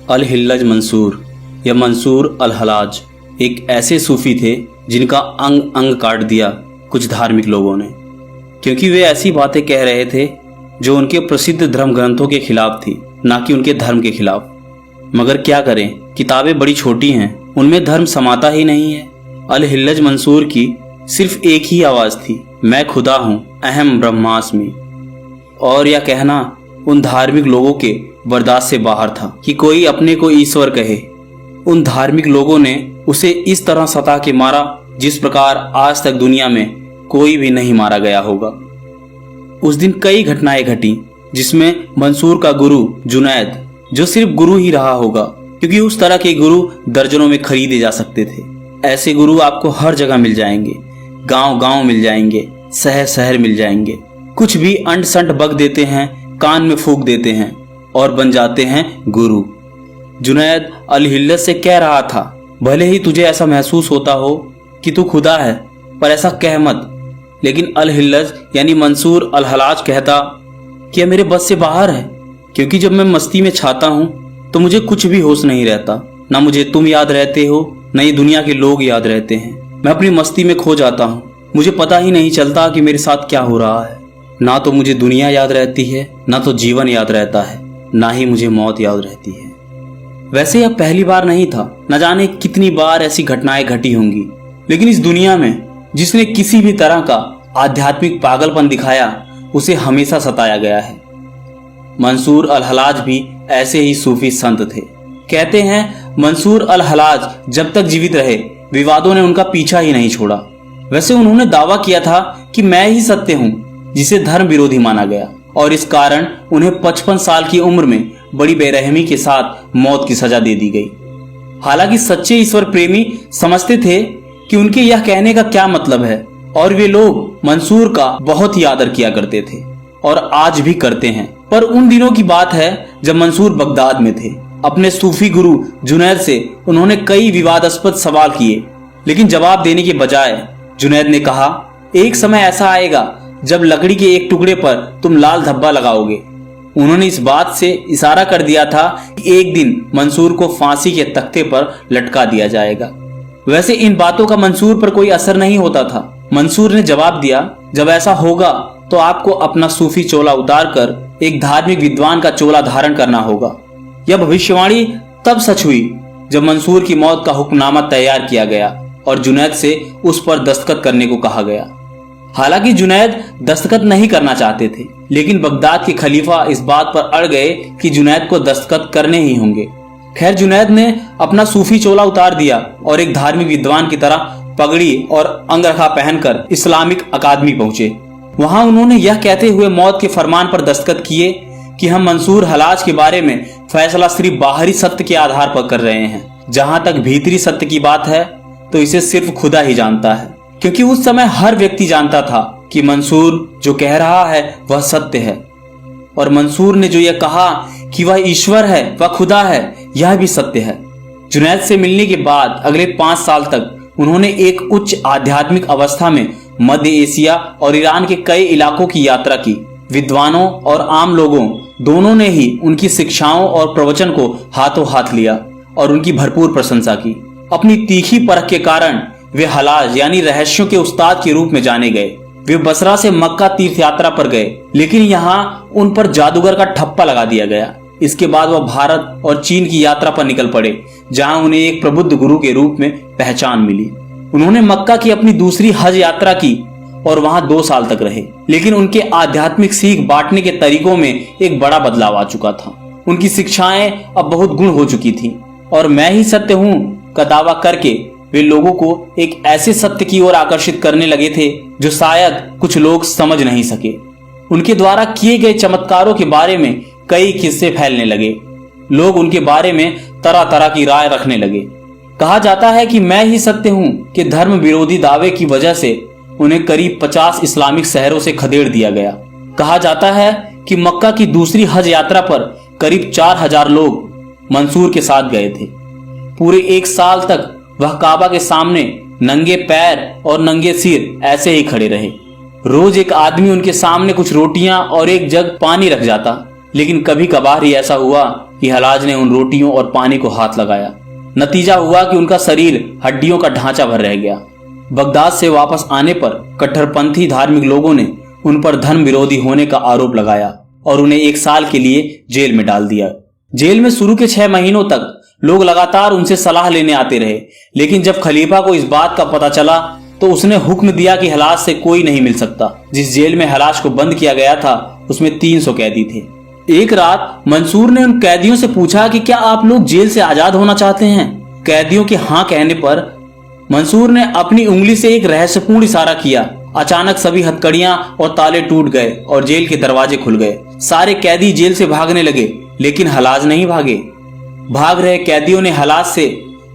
अल हिल्लज मंसूर या मंसूर अल हलाज एक ऐसे सूफी थे जिनका अंग अंग काट दिया कुछ धार्मिक लोगों ने, क्योंकि वे ऐसी बातें कह रहे थे जो उनके प्रसिद्ध धर्म ग्रंथों के खिलाफ थी, ना कि उनके धर्म के खिलाफ। मगर क्या करें, किताबें बड़ी छोटी हैं, उनमें धर्म समाता ही नहीं है। अल हिल्लज मंसूर की सिर्फ एक ही आवाज़ थी, मैं खुदा हूँ, अहम ब्रह्मास्मि। और यह कहना उन धार्मिक लोगों के बर्दाश्त से बाहर था कि कोई अपने को ईश्वर कहे। उन धार्मिक लोगों ने उसे इस तरह सता के मारा जिस प्रकार आज तक दुनिया में कोई भी नहीं मारा गया होगा। उस दिन कई घटनाएं घटी जिसमें मंसूर का गुरु जुनैद, जो सिर्फ गुरु ही रहा होगा, क्योंकि उस तरह के गुरु दर्जनों में खरीदे जा सकते थे। ऐसे गुरु आपको हर जगह मिल जाएंगे, गांव गांव मिल जाएंगे, शहर शहर मिल जाएंगे। कुछ भी अंट संट बक देते हैं, कान में फूंक देते हैं और बन जाते हैं गुरु। जुनैद अल हिल्लज से कह रहा था, भले ही तुझे ऐसा महसूस होता हो कि तू खुदा है, पर ऐसा कह मत। लेकिन अल हिल्लज यानी मंसूर अल हलाज कहता कि यह मेरे बस से बाहर है, क्योंकि जब मैं मस्ती में छाता हूँ तो मुझे कुछ भी होश नहीं रहता। ना मुझे तुम याद रहते हो, न ये दुनिया के लोग याद रहते हैं। मैं अपनी मस्ती में खो जाता हूँ, मुझे पता ही नहीं चलता कि मेरे साथ क्या हो रहा है। ना तो मुझे दुनिया याद रहती है, ना तो जीवन याद रहता है, ना ही मुझे मौत याद रहती है। वैसे यह पहली बार नहीं था, न जाने कितनी बार ऐसी घटनाएं घटी होंगी, लेकिन इस दुनिया में जिसने किसी भी तरह का आध्यात्मिक पागलपन दिखाया उसे हमेशा सताया गया है। मंसूर अल हलाज भी ऐसे ही सूफी संत थे। कहते हैं मंसूर अल हलाज जब तक जीवित रहे विवादों ने उनका पीछा ही नहीं छोड़ा। वैसे उन्होंने दावा किया था कि मैं ही सत्य हूँ जिसे धर्म विरोधी माना गया, और इस कारण उन्हें 55 साल की उम्र में बड़ी बेरहमी के साथ मौत की सजा दे दी गई। हालांकि सच्चे ईश्वर प्रेमी समझते थे कि उनके यह कहने का क्या मतलब है, और वे लोग मंसूर का बहुत ही आदर किया करते थे और आज भी करते हैं। पर उन दिनों की बात है जब मंसूर बगदाद में थे। अपने सूफी गुरु जुनैद से उन्होंने कई विवादास्पद सवाल किए, लेकिन जवाब देने के बजाय जुनैद ने कहा, एक समय ऐसा आएगा जब लकड़ी के एक टुकड़े पर तुम लाल धब्बा लगाओगे। उन्होंने इस बात से इशारा कर दिया था कि एक दिन मंसूर को फांसी के तख्ते पर लटका दिया जाएगा। वैसे इन बातों का मंसूर पर कोई असर नहीं होता था। मंसूर ने जवाब दिया, जब ऐसा होगा तो आपको अपना सूफी चोला उतार कर एक धार्मिक विद्वान का चोला धारण करना होगा। यह भविष्यवाणी तब सच हुई जब मंसूर की मौत का हुक्मनामा तैयार किया गया और जुनैद से उस पर दस्तखत करने को कहा गया। हालांकि जुनैद दस्तखत नहीं करना चाहते थे, लेकिन बगदाद के खलीफा इस बात पर अड़ गए कि जुनैद को दस्तखत करने ही होंगे। खैर, जुनैद ने अपना सूफी चोला उतार दिया और एक धार्मिक विद्वान की तरह पगड़ी और अंगरखा पहनकर इस्लामिक अकादमी पहुंचे। वहां उन्होंने यह कहते हुए मौत के फरमान पर दस्तखत किए कि हम मंसूर हलाज के बारे में फैसला सिर्फ बाहरी सत्य के आधार पर कर रहे हैं। जहां तक भीतरी सत्य की बात है तो इसे सिर्फ खुदा ही जानता है, क्योंकि उस समय हर व्यक्ति जानता था कि मंसूर जो कह रहा है वह सत्य है, और मंसूर ने जो यह कहा कि वह ईश्वर है, वह खुदा है, यह भी सत्य है। जुनैद से मिलने के बाद अगले 5 साल तक उन्होंने एक उच्च आध्यात्मिक अवस्था में मध्य एशिया और ईरान के कई इलाकों की यात्रा की। विद्वानों और आम लोगों दोनों ने ही उनकी शिक्षाओं और प्रवचन को हाथों हाथ लिया और उनकी भरपूर प्रशंसा की। अपनी तीखी परख के कारण वे हलाज यानी रहस्यों के उस्ताद के रूप में जाने गए। वे बसरा से मक्का तीर्थ यात्रा पर गए, लेकिन यहाँ उन पर जादूगर का ठप्पा लगा दिया गया। इसके बाद वह भारत और चीन की यात्रा पर निकल पड़े, जहां उन्हें एक प्रबुद्ध गुरु के रूप में पहचान मिली। उन्होंने मक्का की अपनी दूसरी हज यात्रा की और वहां 2 साल तक रहे, लेकिन उनके आध्यात्मिक सीख बांटने के तरीकों में एक बड़ा बदलाव आ चुका था। उनकी शिक्षाएं अब बहुत गुण हो चुकी थी और मैं ही सत्य हूँ का दावा करके वे लोगों को एक ऐसे सत्य की ओर आकर्षित करने लगे थे जो शायद कुछ लोग समझ नहीं सके। उनके द्वारा किए गए चमत्कारों के बारे में कई किस्से फैलने लगे। लोग उनके बारे में तरह तरह की राय रखने लगे। कहा जाता है कि मैं ही सत्य हूं कि धर्म विरोधी दावे की वजह से उन्हें करीब 50 इस्लामिक शहरों से खदेड़ दिया गया। कहा जाता है कि मक्का की दूसरी हज यात्रा पर करीब 4000 लोग मंसूर के साथ गए थे। पूरे 1 साल तक वह काबा के सामने नंगे पैर और नंगे सिर ऐसे ही खड़े रहे। रोज एक आदमी उनके सामने कुछ रोटियां और एक जग पानी रख जाता। लेकिन कभी कभार ही ऐसा हुआ कि हलाज ने उन रोटियों और पानी को हाथ लगाया। नतीजा हुआ कि उनका शरीर हड्डियों का ढांचा भर रह गया। बगदाद से वापस आने पर कट्टरपंथी धार्मिक लोगों ने उन पर धर्म विरोधी होने का आरोप लगाया और उन्हें 1 साल के लिए जेल में डाल दिया। जेल में शुरू के 6 महीनों तक लोग लगातार उनसे सलाह लेने आते रहे, लेकिन जब खलीफा को इस बात का पता चला तो उसने हुक्म दिया कि हलाज से कोई नहीं मिल सकता। जिस जेल में हलाज को बंद किया गया था उसमें 300 कैदी थे। एक रात मंसूर ने उन कैदियों से पूछा कि क्या आप लोग जेल से आजाद होना चाहते हैं? कैदियों के हाँ कहने पर मंसूर ने अपनी उंगली से एक रहस्यपूर्ण इशारा किया। अचानक सभी हथकड़ियां और ताले टूट गए और जेल के दरवाजे खुल गए। सारे कैदी जेल से भागने लगे, लेकिन हलाज नहीं भागे। भाग रहे कैदियों ने हलाज से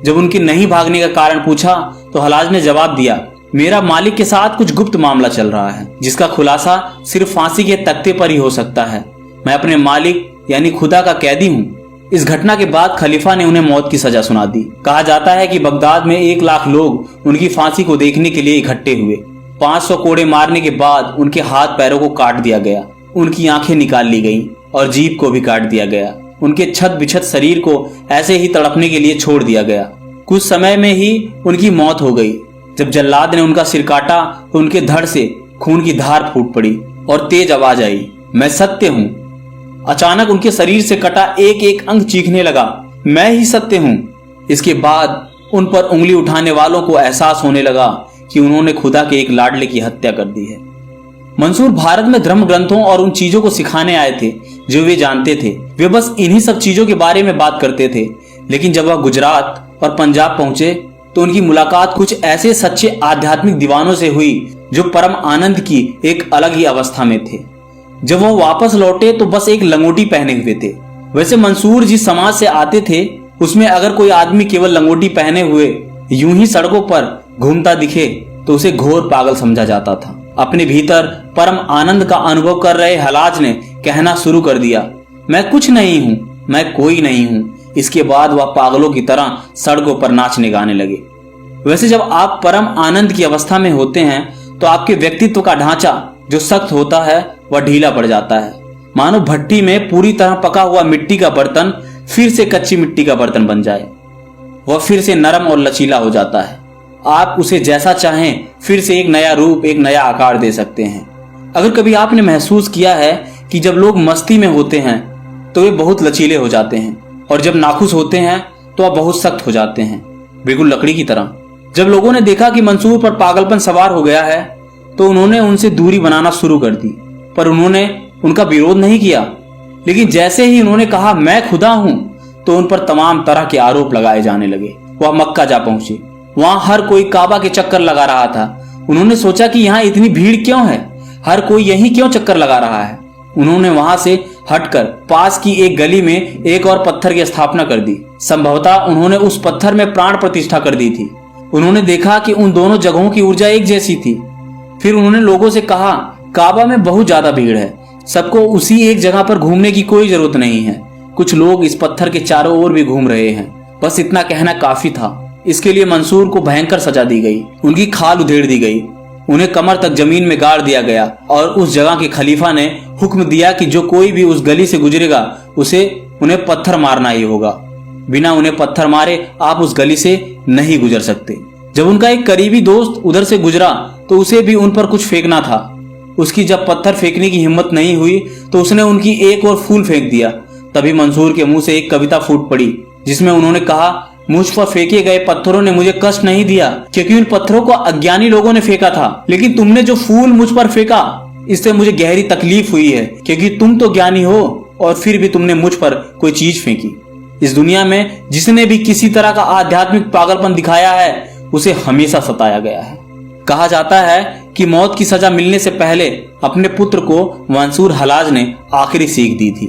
जब उनके नहीं भागने का कारण पूछा तो हलाज ने जवाब दिया, मेरा मालिक के साथ कुछ गुप्त मामला चल रहा है जिसका खुलासा सिर्फ फांसी के तख्ते पर ही हो सकता है। मैं अपने मालिक यानी खुदा का कैदी हूँ। इस घटना के बाद खलीफा ने उन्हें मौत की सजा सुना दी। कहा जाता है कि बगदाद में 1 लाख लोग उनकी फांसी को देखने के लिए इकट्ठे हुए। 500 कोड़े मारने के बाद उनके हाथ पैरों को काट दिया गया, उनकी आंखें निकाल ली गईं और जीभ को भी काट दिया गया। उनके छत बिछत शरीर को ऐसे ही तड़पने के लिए छोड़ दिया गया। कुछ समय में ही उनकी मौत हो गई। जब जल्लाद ने उनका सिर काटा तो उनके धड़ से खून की धार फूट पड़ी और तेज आवाज आई, मैं सत्य हूँ। अचानक उनके शरीर से कटा एक एक अंग चीखने लगा, मैं ही सत्य हूँ। इसके बाद उन पर उंगली उठाने वालों को एहसास होने लगा कि उन्होंने खुदा के एक लाडले की हत्या कर दी है। मंसूर भारत में धर्म ग्रंथों और उन चीजों को सिखाने आए थे जो वे जानते थे। वे बस इन्हीं सब चीजों के बारे में बात करते थे। लेकिन जब वह गुजरात और पंजाब पहुंचे तो उनकी मुलाकात कुछ ऐसे सच्चे आध्यात्मिक दीवानों से हुई जो परम आनंद की एक अलग ही अवस्था में थे। जब वह वापस लौटे तो बस एक लंगोटी पहने हुए थे। वैसे मंसूर जिस समाज से आते थे उसमें अगर कोई आदमी केवल लंगोटी पहने हुए यूं ही सड़कों पर घूमता दिखे तो उसे घोर पागल समझा जाता था। अपने भीतर परम आनंद का अनुभव कर रहे हलाज ने कहना शुरू कर दिया, मैं कुछ नहीं हूँ, मैं कोई नहीं हूँ। इसके बाद वह पागलों की तरह सड़कों पर नाचने गाने लगे। वैसे जब आप परम आनंद की अवस्था में होते हैं तो आपके व्यक्तित्व का ढांचा जो सख्त होता है वह ढीला पड़ जाता है। मानो भट्टी में पूरी तरह पका हुआ मिट्टी का बर्तन फिर से कच्ची मिट्टी का बर्तन बन जाए। वह फिर से नरम और लचीला हो जाता है। आप उसे जैसा चाहें फिर से एक नया रूप, एक नया आकार दे सकते हैं। अगर कभी आपने महसूस किया है कि जब लोग मस्ती में होते हैं तो वे बहुत लचीले हो जाते हैं और जब नाखुश होते हैं तो वह बहुत सख्त हो जाते हैं, बिल्कुल लकड़ी की तरह। जब लोगों ने देखा कि मंसूर पर पागलपन सवार हो गया है तो उन्होंने उनसे दूरी बनाना शुरू कर दी, पर उन्होंने उनका विरोध नहीं किया। लेकिन जैसे ही उन्होंने कहा मैं खुदा हूं तो उन पर तमाम तरह के आरोप लगाए जाने लगे। वह मक्का जा पहुंचे। वहां हर कोई काबा के चक्कर लगा रहा था। उन्होंने सोचा कि यहाँ इतनी भीड़ क्यों है, हर कोई यहीं क्यों चक्कर लगा रहा है। उन्होंने वहां से हटकर पास की एक गली में एक और पत्थर की स्थापना कर दी। संभवतः उन्होंने उस पत्थर में प्राण प्रतिष्ठा कर दी थी। उन्होंने देखा कि उन दोनों जगहों की ऊर्जा एक जैसी थी। फिर उन्होंने लोगों से कहा, काबा में बहुत ज्यादा भीड़ है, सबको उसी एक जगह पर घूमने की कोई जरूरत नहीं है। कुछ लोग इस पत्थर के चारों ओर भी घूम रहे हैं। बस इतना कहना काफी था। इसके लिए मंसूर को भयंकर सजा दी गई। उनकी खाल उधेड़ दी गई, उन्हें कमर तक जमीन में गाड़ दिया गया और उस जगह के खलीफा ने हुक्म दिया कि जो कोई भी उस गली से गुजरेगा उसे उन्हें पत्थर मारना ही होगा। बिना उन्हें पत्थर मारे आप उस गली से नहीं गुजर सकते। जब उनका एक करीबी दोस्त उधर से गुजरा तो उसे भी उन पर कुछ फेंकना था। उसकी जब पत्थर फेंकने की हिम्मत नहीं हुई तो उसने उनकी एक और फूल फेंक दिया। तभी मंसूर के मुंह से एक कविता फूट पड़ी जिसमें उन्होंने कहा, मुझ पर फेंके गए पत्थरों ने मुझे कष्ट नहीं दिया क्योंकि उन पत्थरों को अज्ञानी लोगों ने फेंका था, लेकिन तुमने जो फूल मुझ पर फेंका इससे मुझे गहरी तकलीफ हुई है क्योंकि तुम तो ज्ञानी हो और फिर भी तुमने मुझ पर कोई चीज फेंकी। इस दुनिया में जिसने भी किसी तरह का आध्यात्मिक पागलपन दिखाया है उसे हमेशा सताया गया है। कहा जाता है कि मौत की सजा मिलने से पहले अपने पुत्र को मंसूर हलाज ने आखिरी सीख दी थी।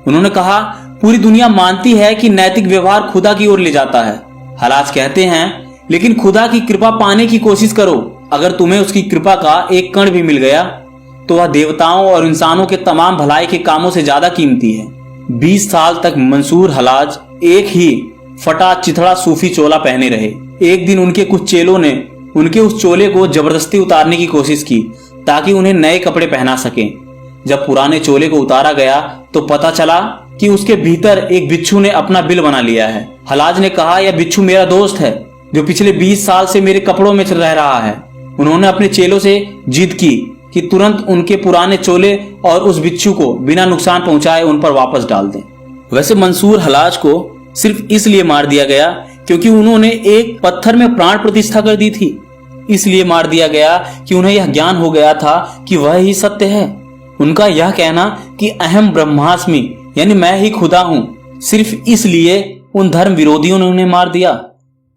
उन्होंने कहा, पूरी दुनिया मानती है कि नैतिक व्यवहार खुदा की ओर ले जाता है। हलाज कहते हैं, लेकिन खुदा की कृपा पाने की कोशिश करो। अगर तुम्हें उसकी कृपा का एक कण भी मिल गया तो वह देवताओं और इंसानों के तमाम भलाई के कामों से ज्यादा कीमती है। 20 साल तक मंसूर हलाज एक ही फटा चिथड़ा सूफी चोला पहने रहे। एक दिन उनके कुछ चेलों ने उनके उस चोले को जबरदस्ती उतारने की कोशिश की ताकि उन्हें नए कपड़े पहना सकें। जब पुराने चोले को उतारा गया तो पता चला कि उसके भीतर एक बिच्छू ने अपना बिल बना लिया है। हलाज ने कहा, यह बिच्छू मेरा दोस्त है जो पिछले 20 साल से मेरे कपड़ों में रह रहा है। उन्होंने अपने चेलों से जिद की कि तुरंत उनके पुराने चोले और उस बिच्छू को बिना नुकसान पहुंचाए उन पर वापस डाल दें। वैसे मंसूर हलाज को सिर्फ इसलिए मार दिया गया क्योंकि उन्होंने एक पत्थर में प्राण प्रतिष्ठा कर दी थी। इसलिए मार दिया गया कि उन्हें यह ज्ञान हो गया था कि वह ही सत्य है। उनका यह कहना कि अहम ब्रह्मास्मि यानी मैं ही खुदा हूं, सिर्फ इसलिए उन धर्म विरोधियों ने उन्हें मार दिया।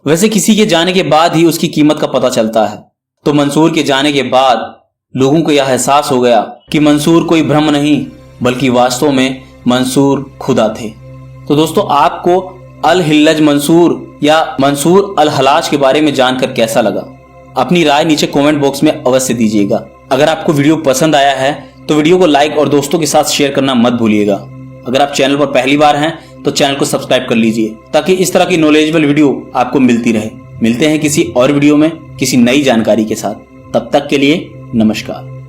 वैसे किसी के जाने के बाद ही उसकी कीमत का पता चलता है। तो मंसूर के जाने के बाद लोगों को यह एहसास हो गया कि मंसूर कोई भ्रम नहीं बल्कि वास्तव में मंसूर खुदा थे। तो दोस्तों, आपको अल हिल्लज मंसूर या मंसूर अल हलाज के बारे में जानकर कैसा लगा? अपनी राय नीचे कमेंट बॉक्स में अवश्य दीजिएगा। अगर आपको वीडियो पसंद आया है तो वीडियो को लाइक और दोस्तों के साथ शेयर करना मत भूलिएगा। अगर आप चैनल पर पहली बार हैं तो चैनल को सब्सक्राइब कर लीजिए ताकि इस तरह की नॉलेजेबल वीडियो आपको मिलती रहे। मिलते हैं किसी और वीडियो में किसी नई जानकारी के साथ। तब तक के लिए नमस्कार।